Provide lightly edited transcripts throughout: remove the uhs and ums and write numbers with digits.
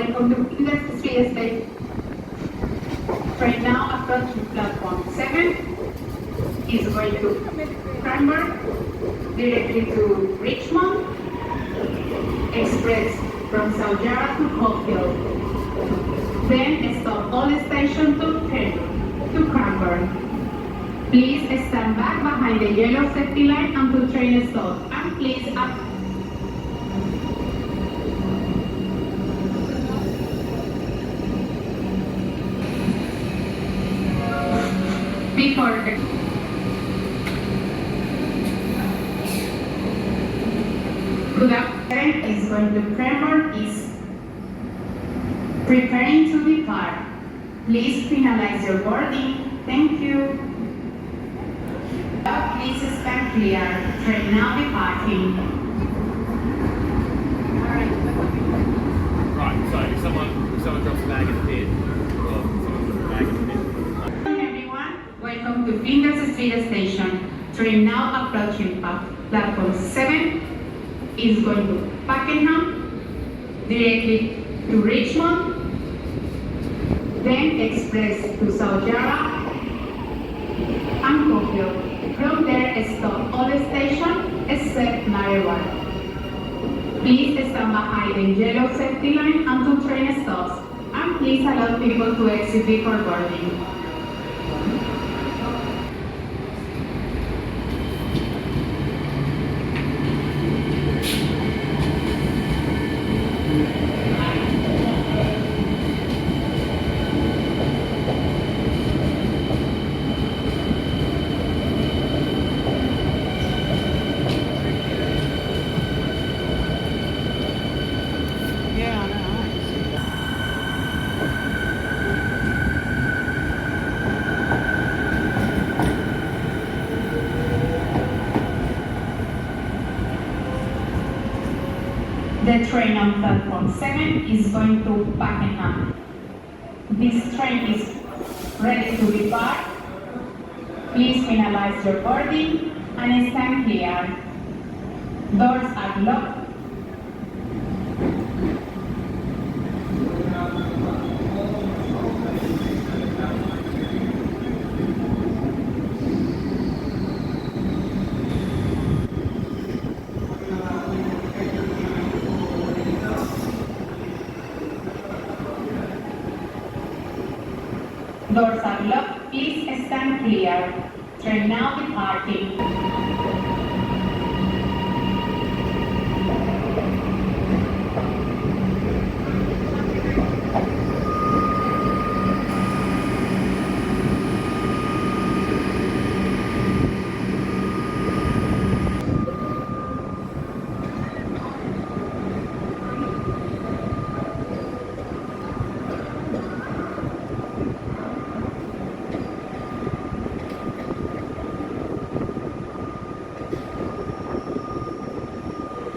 welcome to Flinders Street Station. Right now, approaching platform 7 is going to Cranbourne, directly to Richmond, express from South Yarra to Caulfield. Then stop all station to Cranbourne. Please stand back behind the yellow safety line until train stops, and please before good afternoon is going to Cranbourne is preparing to depart. Please finalize your boarding. Thank you. Please stand clear. Train now departing. Right, so if someone drops a bag in the bin, or someone puts a bag in the bin. Hello everyone, welcome to Flinders Street Station. Train now approaching platform 7 is going to Pakenham, directly to Richmond, then express to South Yarra and Caulfield. From there, stop all stations except Narrowway. Please stand behind the yellow safety line until train stops, and please allow people to exit before boarding. The train on platform 7 is going to Pakenham. This train is ready to depart. Please finalize your boarding and stand clear. Doors are locked. Doors are locked. Please stand clear. Train now departing.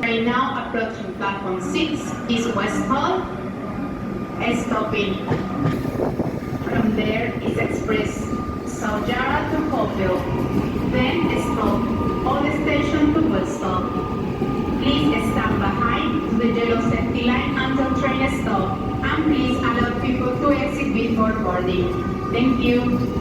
Train now approaching platform 6 is West Hall. Stopping. From there is express South Yarra to Caulfield. Then stop all station to Woodstock. Please stand behind the yellow safety line until train stop, and please allow people to exit before boarding. Thank you.